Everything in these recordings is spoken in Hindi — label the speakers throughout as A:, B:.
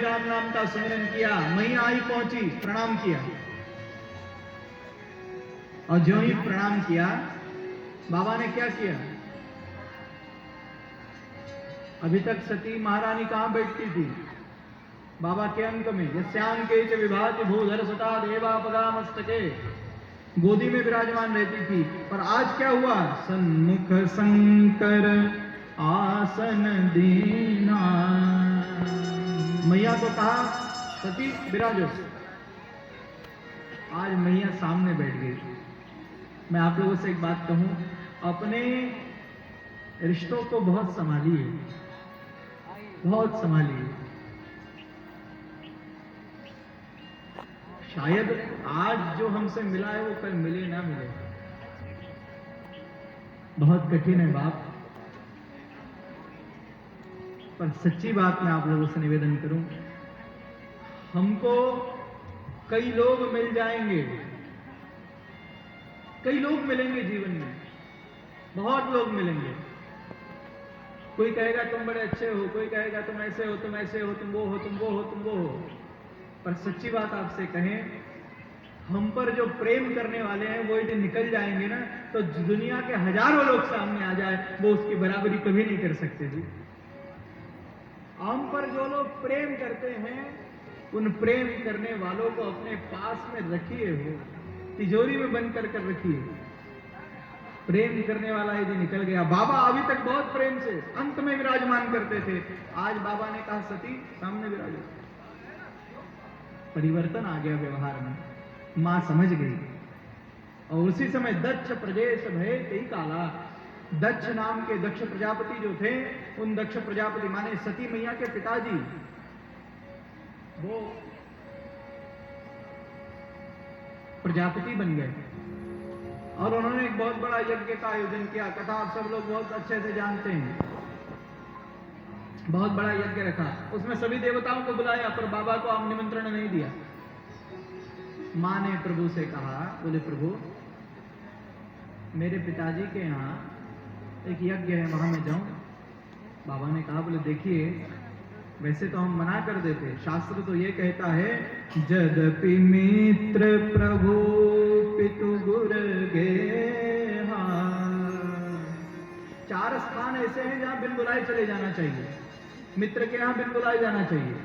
A: राम नाम का सुमिरन किया, मैया आई पहुंची, प्रणाम किया, और जो ही प्रणाम किया बाबा ने क्या किया? अभी तक सती महारानी कहां बैठती थी? बाबा के अंक में यस्याम के च विभाति भूधर सता देवा पदा मस्तके, गोदी में विराजमान रहती थी। पर आज क्या हुआ? सन्मुख शंकर आसन दीना। मैया को कहा सती विराजो। आज मैया सामने बैठ गई। मैं आप लोगों से एक बात कहूं, अपने रिश्तों को बहुत संभालिए, बहुत संभालिए। शायद आज जो हमसे मिला है वो कल मिले ना मिले। बहुत कठिन है बाप, पर सच्ची बात मैं आप लोगों से निवेदन करूं, हमको कई लोग मिल जाएंगे, कई लोग मिलेंगे जीवन में, बहुत लोग मिलेंगे। कोई कहेगा तुम बड़े अच्छे हो, कोई कहेगा तुम ऐसे हो, तुम ऐसे हो, तुम वो हो, तुम वो हो, तुम वो हो। पर सच्ची बात आपसे कहें, हम पर जो प्रेम करने वाले हैं वो यदि निकल जाएंगे ना, तो दुनिया के हजारों लोग सामने आ जाए, वो उसकी बराबरी कभी नहीं कर सकते जी। हम पर जो लोग प्रेम करते हैं, उन प्रेम करने वालों को अपने पास में रखिए, हो तिजोरी में बंद कर कर रखिए। प्रेम करने वाला यदि निकल गया, बाबा अभी तक बहुत प्रेम से अंत में विराजमान करते थे, आज बाबा ने कहा सती सामने विराजो। परिवर्तन आ गया व्यवहार में, मां समझ गई। और उसी समय दक्ष प्रदेश भय कई काला, दक्ष नाम के दक्ष प्रजापति जो थे, उन दक्ष प्रजापति माने सती मैया के पिताजी, वो प्रजापति बन गए और उन्होंने एक बहुत बड़ा यज्ञ का आयोजन किया। कथा आप सब लोग बहुत अच्छे से जानते हैं। बहुत बड़ा यज्ञ रखा, उसमें सभी देवताओं को बुलाया, पर बाबा को आप निमंत्रण नहीं दिया। मां ने प्रभु से कहा, बोले प्रभु मेरे पिताजी के यहाँ एक यज्ञ है, वहां मैं जाऊं? बाबा ने कहा, बोले देखिए वैसे तो हम मना कर देते, शास्त्र तो ये कहता है जदपि मित्र प्रभु पितु गुर गेहा। 4 स्थान ऐसे हैं जहां बिन बुलाए चले जाना चाहिए। मित्र के यहां बिन बुलाए जाना चाहिए,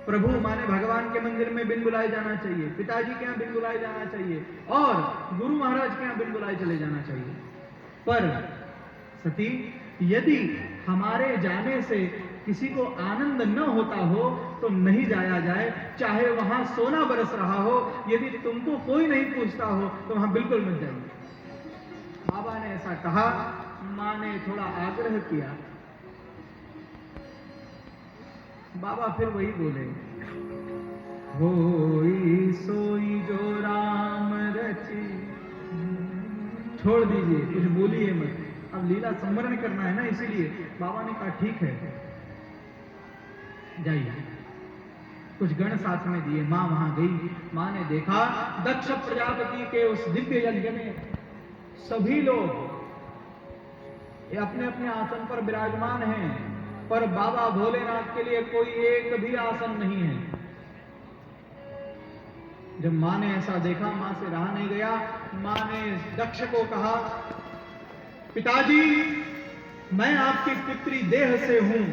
A: प्रभु माने भगवान के मंदिर में बिन बुलाए जाना चाहिए, पिताजी के यहां बिन बुलाए जाना चाहिए, और गुरु महाराज के यहां बिन बुलाए चले जाना चाहिए। पर सती यदि हमारे जाने से किसी को आनंद न होता हो तो नहीं जाया जाए, चाहे वहां सोना बरस रहा हो, यदि तुमको कोई नहीं पूछता हो तो वहां बिल्कुल मत जाइए। बाबा ने ऐसा कहा, मां ने थोड़ा आग्रह किया, बाबा फिर वही बोले, होई सोई जो राम रची। छोड़ दीजिए, कुछ बोलिए मत, अब लीला संवरण करना है ना, इसीलिए बाबा ने कहा ठीक है जाइए। कुछ गण साथ में दिए, मां वहां गई। मां ने देखा दक्ष प्रजापति के उस दिव्य यज्ञ में सभी लोग अपने अपने आसन पर विराजमान हैं, पर बाबा भोलेनाथ के लिए कोई एक भी आसन नहीं है। जब मां ने ऐसा देखा, मां से रहा नहीं गया। मां ने दक्ष को कहा, पिताजी मैं आपकी पितृ देह से हूं,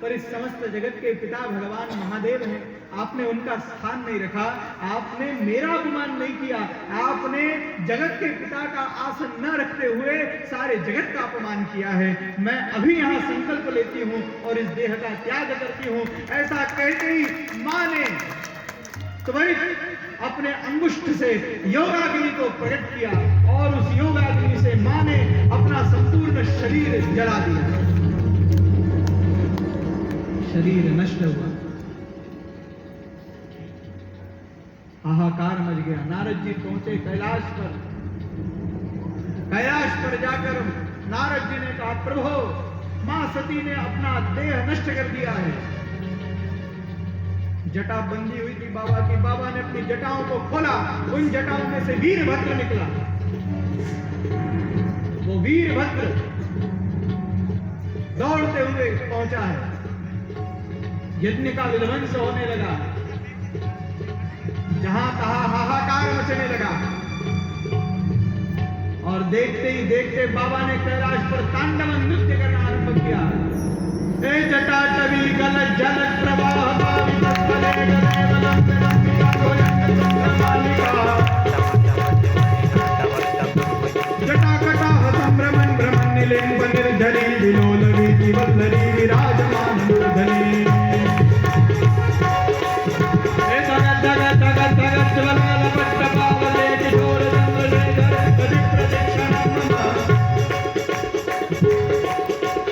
A: पर इस समस्त जगत के पिता भगवान महादेव हैं, आपने उनका स्थान नहीं रखा, आपने मेरा अपमान नहीं किया, आपने जगत के पिता का आसन न रखते हुए सारे जगत का अपमान किया है। मैं अभी यहां संकल्प लेती हूं और इस देह का त्याग करती हूं। ऐसा कहते ही मां ने त्वरित अपने अंगुष्ठ से योगाग्नि को प्रकट किया और उस योगाग्नि से मां ने अपना संपूर्ण शरीर जला दिया। शरीर नष्ट हुआ, हाहाकार मच गया। नारद जी पहुंचे कैलाश पर। कैलाश पर जाकर नारद जी ने कहा, प्रभु मां सती ने अपना देह नष्ट कर दिया है। जटा बंधी हुई थी बाबा की, बाबा ने अपनी जटाओं को खोला, उन जटाओं में से वीरभद्र निकला। वो वीरभद्र दौड़ते हुए पहुंचा है। यज्ञ का विध्वंस होने लगा, जहां तहां हाहाकार मचने लगा। और देखते ही देखते बाबा ने कैलाश पर तांडव नृत्य करना आरंभ किया। हे जटाटवी गलत जलत प्रवाह पावित स्थले गले बलंत रंगिका गोयंग चंद्रमालिका जटाकटाह संभ्रमण भ्रमण निलिंब निर्झरी विलोल वीति वल्लरी विराजमान मूर्धनि। हे धगत धगत धगत धगत ज्वलल पट्ट पावले किशोर चंद्रशेखर कवि प्रदक्षिणं नमः।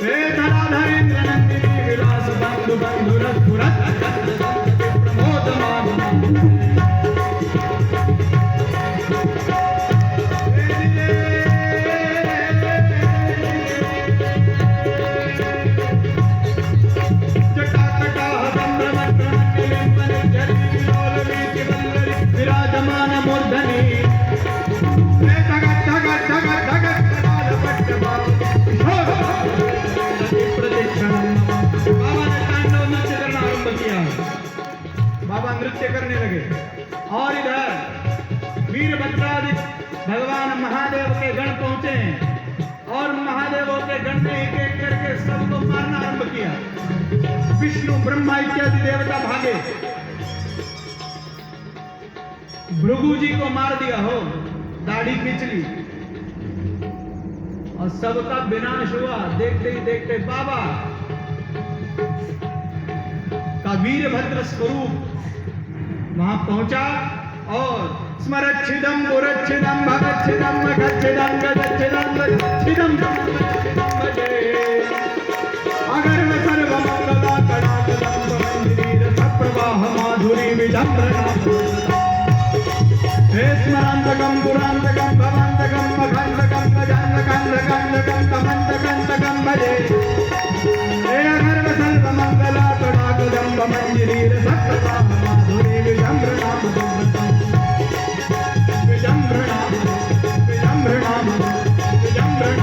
A: हे धराधरेन्द्र नंदिनी विलास बंधु बंधुरथ पुरत प्रमोदमान। विराजमान मूर्धनि। बाबा नृत्य करने लगे और इधर वीरभद्रादि भगवान महादेव के गण पहुंचे हैं और महादेवों के गण ने एक एक करके सबको मारना आरंभ किया। विष्णु ब्रह्मा इत्यादि देवता भागे, भृगु जी को मार दिया हो, दाढ़ी खींच ली और सबका विनाश हुआ। देखते ही देखते बाबा का वीरभद्र स्वरूप वहां पहुंचा और स्मरच्छिदम पुरच्छिदम भगच्छिदम मखच्छिदम गजच्छिदम गच्छिदम अगर मैं सर्वमंगला कड़ाकदम मंदिर सप्रवाह माधुरी विडंबना। हे स्मरांतकं पुरांतकं भवांतकं मखांतकं गजांतकं कमंतकं भजे। हे अगर्व सर्वमंगला कड़ाकदम मंदिर सप्रवाह माधुरी विडंबना विडंबना विडंबना विडंबना।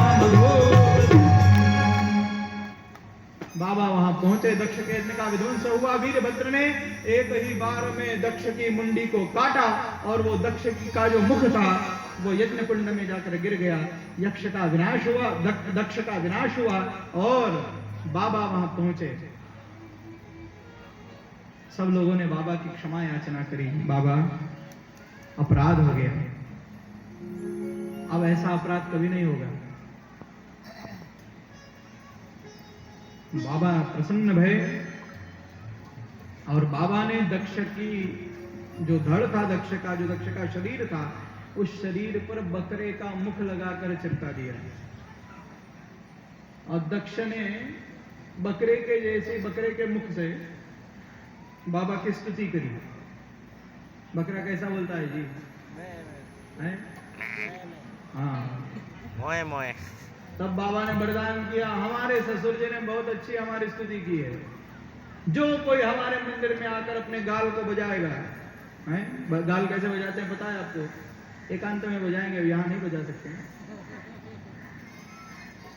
A: बाबा वहां पहुंचे, दक्ष के यज्ञ का विध्वंस हुआ। वीरभद्र ने एक ही बार में दक्ष की मुंडी को काटा और वो दक्ष का जो मुख था वो यज्ञ कुंड में जाकर गिर गया। यक्ष का विनाश हुआ, दक्ष का विनाश हुआ और बाबा वहां पहुंचे। सब लोगों ने बाबा की क्षमा याचना करी। बाबा अपराध हो गया, अब ऐसा अपराध कभी नहीं होगा। बाबा प्रसन्न भये और बाबा ने दक्ष की जो धड़ था, दक्ष का शरीर था, उस शरीर पर बकरे का मुख लगाकर चिपका दिया और दक्ष ने बकरे के जैसे बकरे के मुख से बाबा की स्तुति करी। बकरा कैसा बोलता है जी? हैं? हाँ,
B: मोए मोए।
A: तब बाबा ने वरदान किया, हमारे ससुर जी ने बहुत अच्छी हमारी स्तुति की है। जो कोई हमारे मंदिर में आकर अपने गाल को बजाएगा, हैं? गाल कैसे बजाते हैं पता है आपको? एकांत में बजाएंगे, यहाँ नहीं बजा सकते।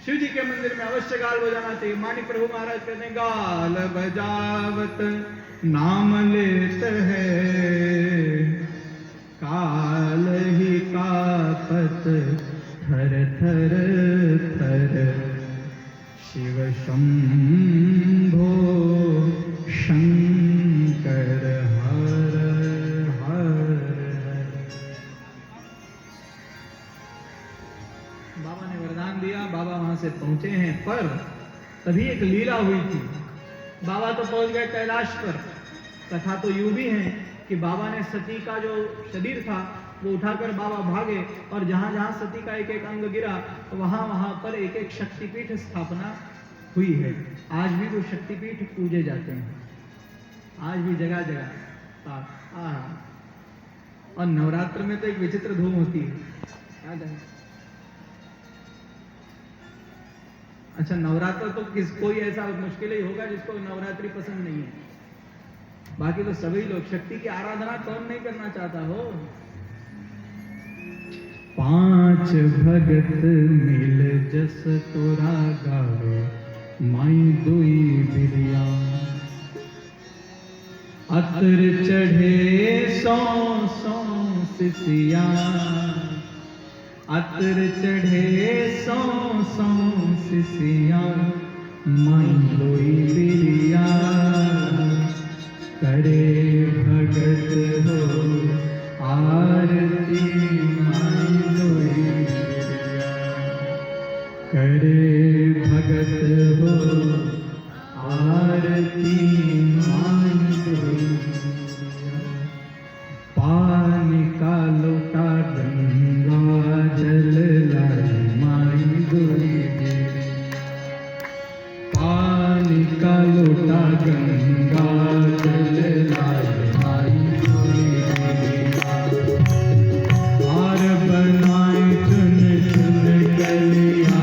A: शिव जी के मंदिर में अवश्य गाल बजाना चाहिए। मानिक प्रभु महाराज कहते हैं, गाल बजावत नाम लेत है, काल ही कापत थर थर थर, शिव शंभो शंकर हर हर। बाबा ने वरदान दिया, बाबा वहां से पहुंचे हैं, पर तभी एक लीला हुई थी। बाबा तो पहुंच गए कैलाश पर। कथा तो यूं भी है कि बाबा ने सती का जो शरीर था वो उठाकर बाबा भागे और जहां जहां सती का एक एक अंग गिरा वहां वहां पर एक एक शक्तिपीठ स्थापना हुई है। आज भी वो शक्तिपीठ पूजे जाते हैं, आज भी जगह जगह। और नवरात्र में तो एक विचित्र धूम होती है, याद है? अच्छा, नवरात्र तो कोई ऐसा मुश्किल ही होगा जिसको नवरात्रि पसंद नहीं है। बाकी तो सभी लोग, शक्ति की आराधना कौन नहीं करना चाहता हो। 5 भगत मिल जस तोरा गावे, माई दुई बिरिया। अतर चढ़े सौ सौ सिसिया, अतर चढ़े सौ सौ सिसिया, माई लोई बिरिया, करे भगत हो आरती माई लोई बिरिया, करे भगत हो आरती माई लोई बिरिया। पानी का लोटा गंगा जल लाई माई लोई बिरिया, पानी का लोटा गंगा जल लाई माई लोई बिरिया। हार बनाए चुन चुन कलिया,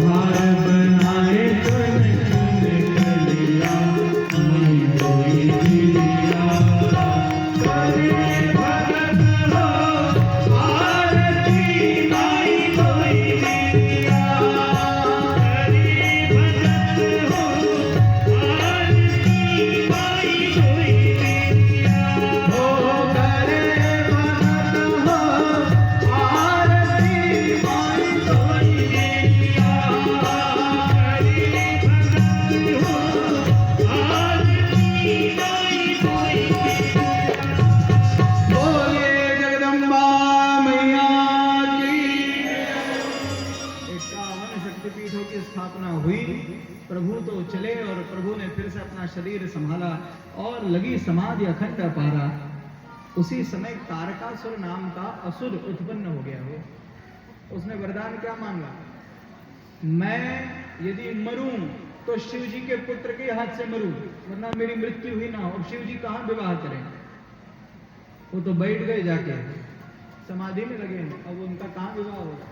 A: हार बनाए चुन चुन कलिया, माई लोई बिरिया, करे भगत हो आरती माई लोई बिरिया, करे भगत हो आरती माई लोई बिरिया, हो करे भगत हो आरती माई लोई बिरिया, करे भगत हो आरती माई लोई बिरिया। बोलिए जगदम्बा मैया की। 51 शक्तिपीठों की स्थापना हुई। प्रभु तो चले और प्रभु ने फिर से अपना शरीर संभाला और लगी समाधि अखंड पारा। उसी समय तारकासुर नाम का असुर उत्पन्न हो गया हो। उसने वरदान क्या मांगा? मैं यदि मरूं तो शिव जी के पुत्र के हाथ से मरूं, वरना मेरी मृत्यु ही ना हो। और शिव जी कहां विवाह करें? वो तो बैठ गए जाके समाधि में लगे हैं, अब उनका कहां विवाह होगा?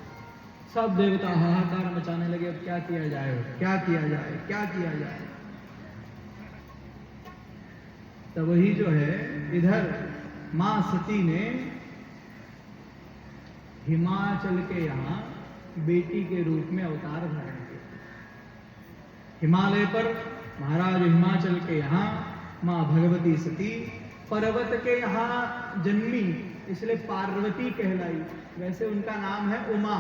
A: सब देवता हाहाकार मचाने लगे, अब क्या किया जाए, क्या किया जाए, क्या किया जाए। तो वही जो है, इधर मां सती ने हिमाचल के यहाँ बेटी के रूप में अवतार धारण किया। हिमालय पर महाराज हिमाचल के यहाँ मां भगवती सती पर्वत के यहाँ जन्मी, इसलिए पार्वती कहलाई। वैसे उनका नाम है उमा।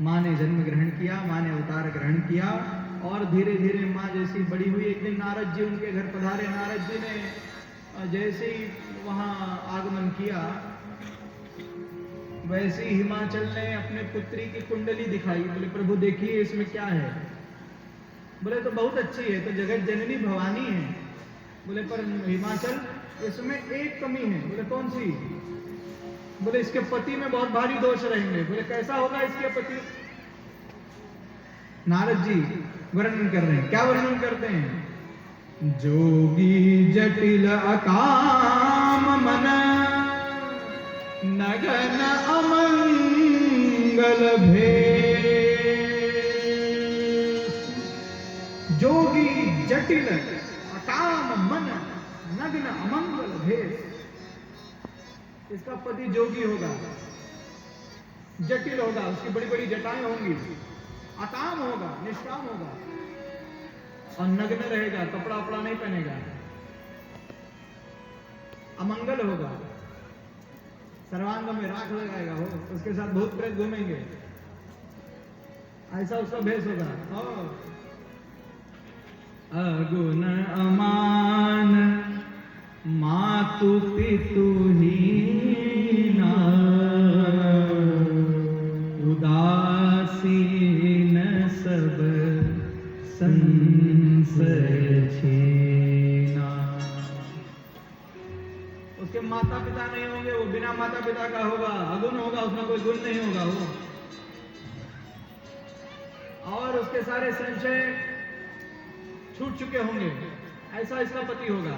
A: मां ने जन्म ग्रहण किया, मां ने अवतार ग्रहण किया और धीरे धीरे मां जैसी बड़ी हुई, एक दिन नारद जी उनके घर पधारे। नारद जी ने जैसे ही वहां आगमन किया, वैसे ही हिमाचल ने अपने पुत्री की कुंडली दिखाई। बोले प्रभु देखिए इसमें क्या है। बोले तो बहुत अच्छी है, तो जगत जननी भवानी है। बोले पर हिमाचल इसमें एक कमी है। बोले कौन सी? बोले इसके पति में बहुत भारी दोष रहेंगे। बोले कैसा होगा इसके पति? नारद जी वर्णन कर रहे हैं। क्या वर्णन करते हैं? जोगी जटिल अकाम मन, नगन अमंगल भेष। जोगी जटिल अकाम मन, नग्न अमंगल भेष। इसका पति जोगी होगा, जटिल होगा, उसकी बड़ी बड़ी जटाएं होंगी, अकाम होगा, निष्काम होगा और नग्न रहेगा, कपड़ा उपड़ा नहीं पहनेगा, अमंगल होगा, सर्वांग में राख लगाएगा हो, उसके साथ भूत प्रेत घूमेंगे, ऐसा उसका भेष होगा। अगुण अमान मातु पितु हीना, उदासीन सब संशय छीना। उसके माता पिता नहीं होंगे, वो बिना माता पिता का होगा, अगुण होगा, उसमें कोई गुण नहीं होगा वो। और उसके सारे संशय छूट चुके होंगे, ऐसा इसका पति होगा।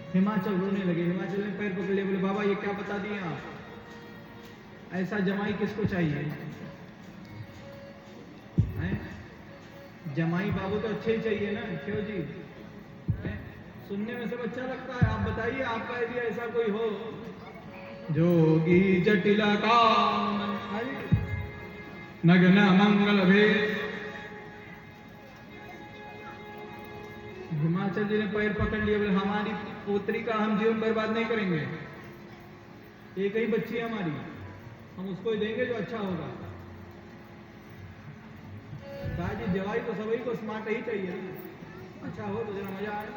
A: हिमाचल रोने लगे। हिमाचल ने पैर पकड़ लिए, बोले बाबा ये क्या बता दिए आप? ऐसा जमाई किसको चाहिए? है? जमाई बाबू तो अच्छे ही चाहिए ना, क्यों जी? सुनने में सब अच्छा लगता है, आप बताइए आपका यदि ऐसा कोई हो। जोगी जटिला काम नग्न मंगल भेष। हिमाचल जी ने पैर पकड़ लिया, बोले हमारी पोत्री का हम जीवन बर्बाद नहीं करेंगे, एक ही बच्ची है हमारी, हम उसको ही देंगे जो अच्छा होगा। कहा जी जवाई तो सभी को स्मार्ट ही चाहिए, अच्छा हो तो जरा मजा आए।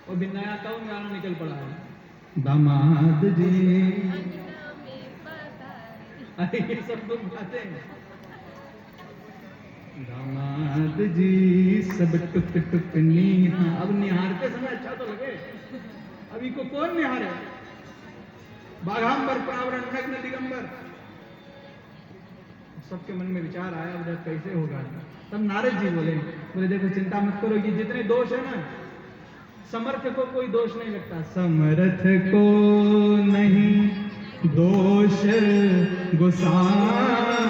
A: और बिन्नाया का गाना निकल पड़ा है, दामाद जी अरे ये सब लोग गाते हैं, दामाद जी सब टुक टुक निहार। अब निहारते समय अच्छा तो लगे, अभी को कौन निहारे, बाघांबर प्रावरण नग्न दिगंबर। सबके मन में विचार आया उधर कैसे होगा। तब नारद जी बोले, देखो चिंता मत करो, ये जितने दोष है ना, समर्थ को कोई दोष नहीं लगता, समर्थ को नहीं दोष गोसाई